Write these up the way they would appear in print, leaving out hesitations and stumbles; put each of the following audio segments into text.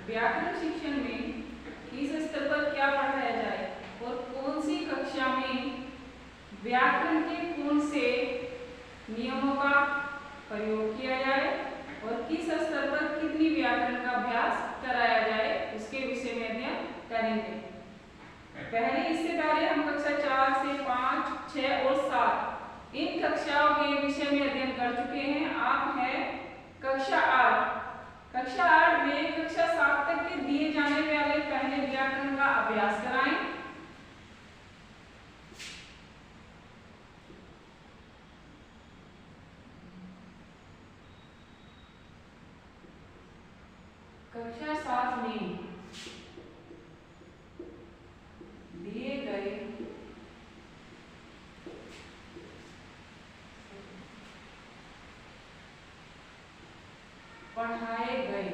व्याकरण शिक्षण में किस स्तर पर क्या पढ़ाया जाए और कौन सी कक्षा में व्याकरण के कौन से नियमों का प्रयोग किया जाए और किस स्तर पर कितनी व्याकरण का अभ्यास कराया जाए उसके विषय में अध्ययन करेंगे। पहले इससे पहले हम कक्षा 4 से 5, 6 और 7 इन कक्षाओं के विषय में अध्ययन कर चुके हैं। आप हैं कक्षा 8। कक्षा 8 में कक्षा 7 तक के दिए जाने वाले पहले व्याकरण का अभ्यास कराएं। कक्षा 7 में दिए गए पढ़ाए गए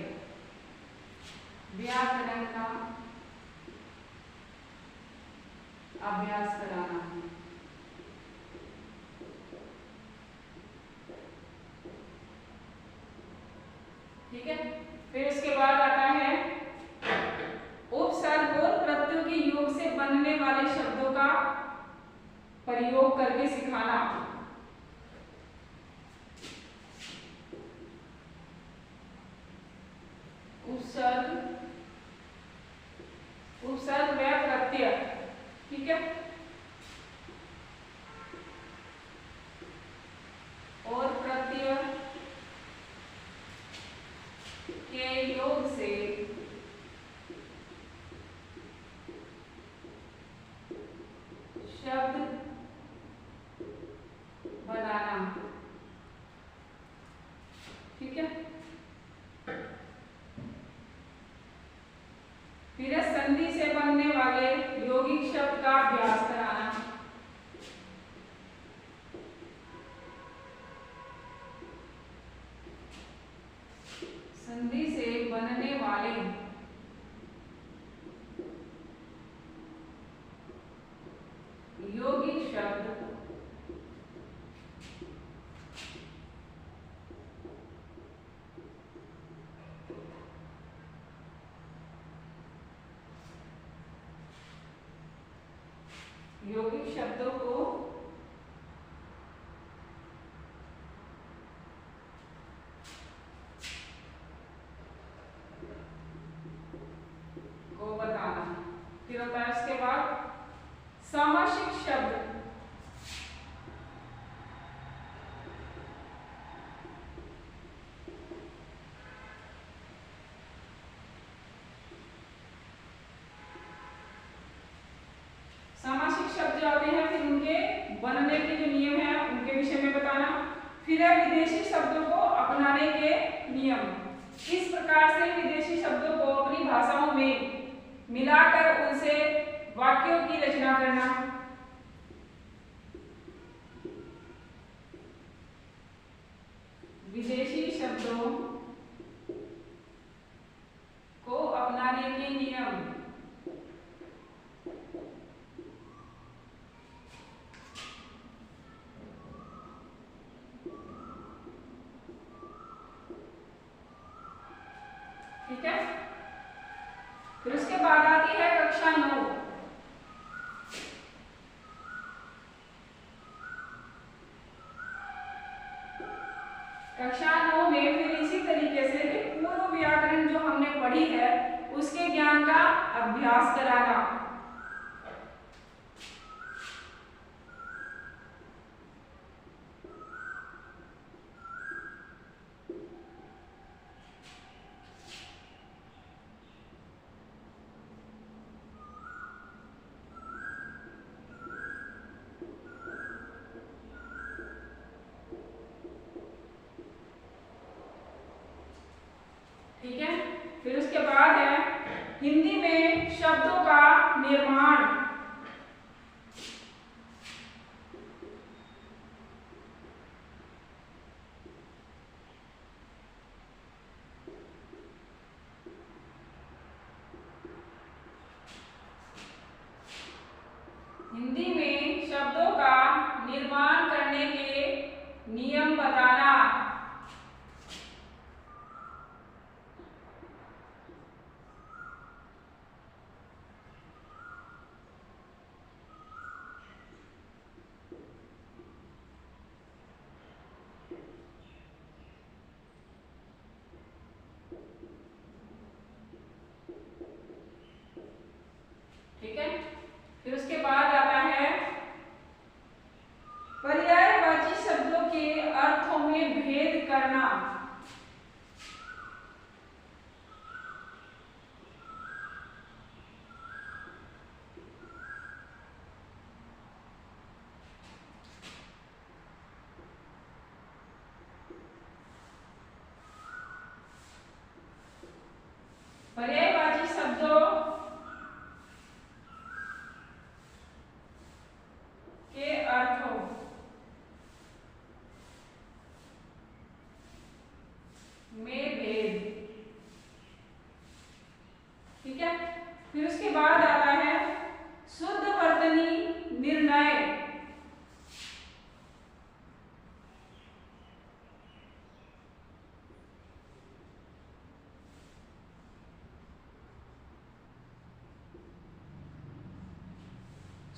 व्याकरण का अभ्यास कराना है। ठीक है, फिर उसके बाद आता है उपसर्ग और प्रत्ययों के योग से बनने वाले शब्दों का प्रयोग करके सिखाना। उपसर्ग व प्रत्यय, ठीक है, और प्रत्यय के योग से शब्द बनाना। ठीक है, फिर संधि से बनने वाले यौगिक शब्द का अभ्यास कराना। संधि से बनने वाले यौगिक शब्द यौगिक शब्दों को बताना। फिर होता है इसके बाद सामासिक शब्द। सामासिक शब्द जो आते हैं फिर उनके बनने के जो नियम हैं उनके विषय में बताना। फिर है विदेशी शब्दों को अपनाने के नियम। किस प्रकार से विदेशी शब्दों को अपनी भाषाओं में मिलाकर उनसे वाक्यों की रचना करना। विदेशी शब्दों को अपनाने के नियम। ठीक है, फिर उसके बाद आती है कक्षा 9। कक्षा 9 में फिर इसी तरीके से पूर्व व्याकरण जो हमने पढ़ी है उसके ज्ञान का अभ्यास कराना। ठीक है, फिर उसके बाद है हिंदी में शब्दों का निर्माण। हिंदी में शब्दों का निर्माण करने के नियम बताना।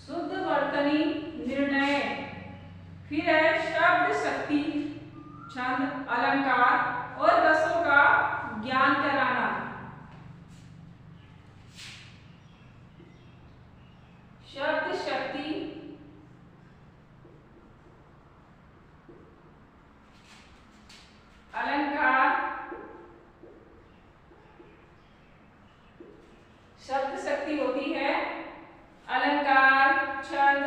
शुद्ध वर्तनी निर्णय। फिर है शब्द शक्ति, छंद, अलंकार और रसों का ज्ञान कराना। शब्द शक्ति, अलंकार, शब्द शक्ति होती है अलंकार, छंद,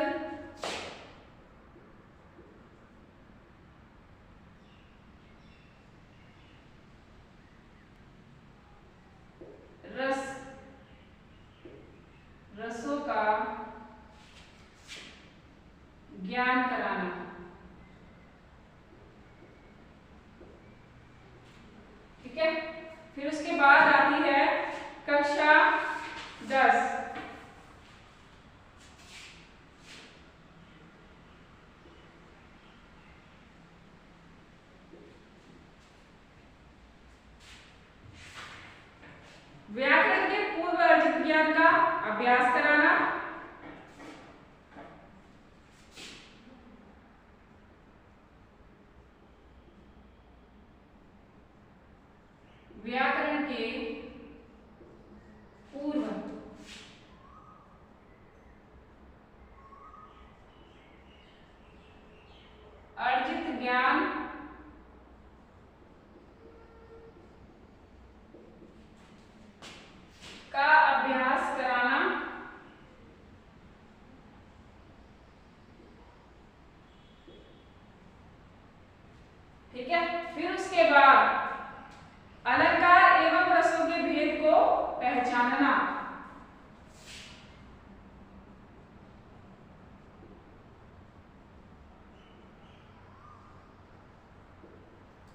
रस, रसों का ज्ञान कराना। ठीक है, फिर उसके बाद आती है कक्षा 10। व्याकरण के पूर्व अर्जित ज्ञान का अभ्यास कराना। व्याकरण के पूर्व अर्जित ज्ञान का अभ्यास कराना। ठीक है, फिर उसके बाद अलंकार एवं रसों के भेद को पहचानना।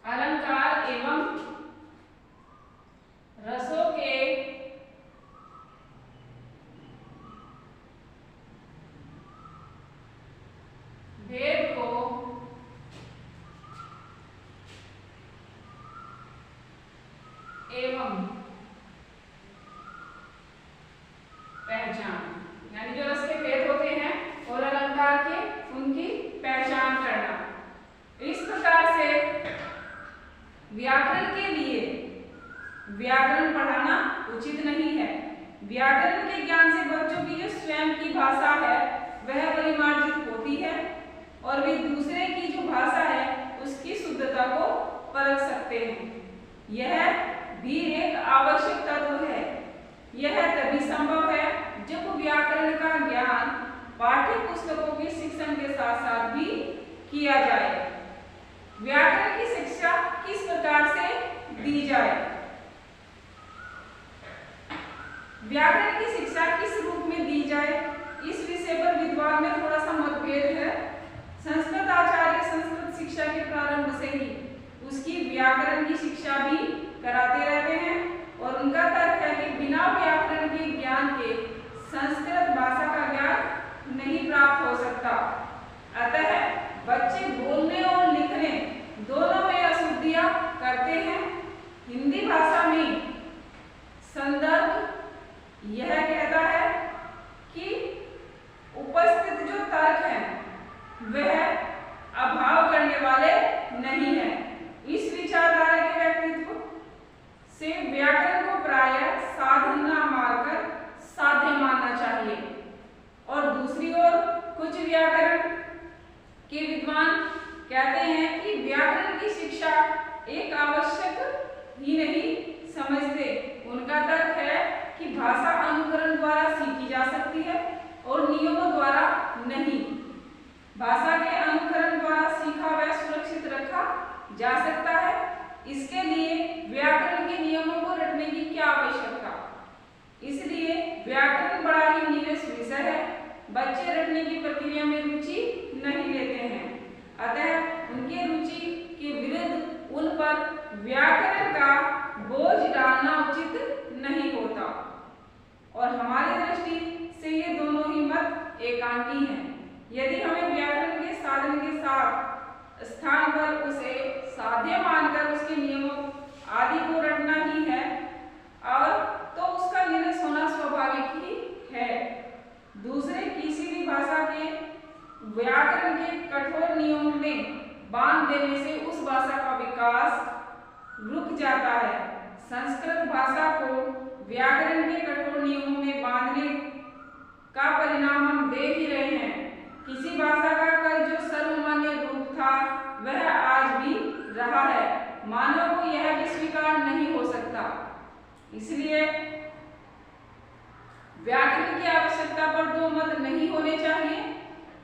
अलंकार एवं रसों के भेद को एवं पहचान, यानी जो रस के भेद होते हैं और अलंकार के, उनकी पहचान करना। इस प्रकार से व्याकरण के लिए व्याकरण पढ़ाना उचित नहीं है। व्याकरण के ज्ञान से बच्चों की जो स्वयं की भाषा है वह परिमार्जित होती है और वे दूसरे की जो भाषा है उसकी शुद्धता को परख सकते हैं। यह भी एक आवश्यक तत्व है। यह तभी संभव है जब व्याकरण का ज्ञान पाठ्य पुस्तकों के शिक्षण के साथ साथ भी किया जाए। व्याकरण की शिक्षा किस प्रकार से दी जाए? व्याकरण की शिक्षा किस रूप में दी जाए, इस विषय पर विद्वान में थोड़ा सा मतभेद है। संस्कृत आचार्य संस्कृत शिक्षा के प्रारंभ से ही उसकी व्याकरण की शिक्षा भी कराते रहते हैं और उनका तर्क है कि बिना व्याकरण के ज्ञान के संस्कृत भाषा का ज्ञान नहीं प्राप्त हो सकता। अतः बच्चे बोलने और लिखने दोनों में अशुद्धियां करते हैं। हिंदी भाषा में संदर्भ यह कहता है कि उपस्थित जो तर्क है वह अभाव करने वाले नहीं है। इस विचारधारा के व्यक्तित्व से व्याकरण को प्रायः साधन न मानकर साध्य मानना चाहिए। और दूसरी ओर कुछ व्याकरण के विद्वान कहते हैं कि व्याकरण की शिक्षा एक आवश्यक ही नहीं समझते। उनका तर्क है कि भाषा अनुकरण द्वारा सीखी जा सकती है और नियमों द्वारा नहीं। भाषा के अनुकरण द्वारा सीखा व सुरक्षित रखा जा सकता है। इसके लिए व्याकरण के नियमों को रटने की क्या आवश्यकता? इसलिए व्याकरण बड़ा ही नीरस विषय है। बच्चे रटने की प्रक्रिया में रुचि नहीं लेते हैं। अतः उनके रुचि के विरुद्ध उन पर व्याकरण का बोझ डालना उचित नहीं होता। और हमारी दृष्टि से ये दोनों ही मत एकांकी हैं। यदि हमें व्याकरण के साधन के साथ स्थान पर उसे साध्य मानकर उसके नियमों आदि को रटना ही है और तो उसका निरस होना स्वाभाविक ही है। दूसरे किसी भी किसी भाषा के व्याकरण के कठोर नियमों में बांध देने से उस भाषा का विकास रुक जाता है। संस्कृत भाषा को व्याकरण के कठोर नियमों में बांधने का परिणाम हम देख ही रहे हैं। किसी भाषा का कल जो सर्वमान्य रूप था वह आज भी रहा है। मानव को यह भी स्वीकार नहीं हो सकता। इसलिए व्याकरण की आवश्यकता पर दो मत नहीं होने चाहिए।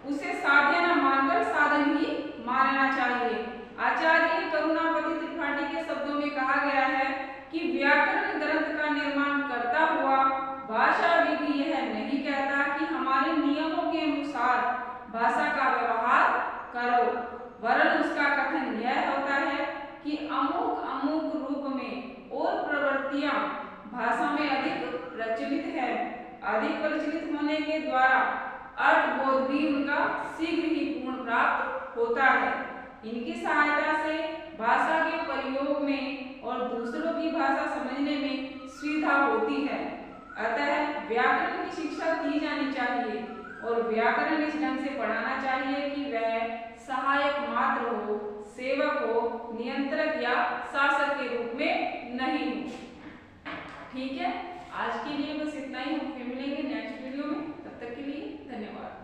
उसे साध्य न मानकर साधन ही मानना चाहिए। आचार्य करुणापति त्रिपाठी के शब्दों में कहा गया है कि व्याकरण ग्रंथ का निर्माण करता हुआ भाषाविद यह नहीं कहता कि हमारे नियमों के अनुसार भाषा का व्यवहार करो, वरन उसका कथन यह होता है कि अमुक अमुक रूप में और प्रवृत्तियां भाषा में अधिक प्रचलित है। अधिक प्रचलित होने के द्वारा अर्थबोध भी उनका शीघ्र ही पूर्ण प्राप्त होता है। इनकी सहायता से भाषा के प्रयोग में और दूसरों की भाषा समझने में सुविधा होती है। अतः व्याकरण की शिक्षा दी जानी चाहिए और व्याकरण इस ढंग से पढ़ाना चाहिए कि वह सहायक मात्र हो, सेवक हो, नियंत्रक या शासक के रूप में नहीं हो। ठीक है, आज के लिए बस इतना ही। हम फिर मिलेंगे नेक्स्ट वीडियो में। तब तक के लिए धन्यवाद।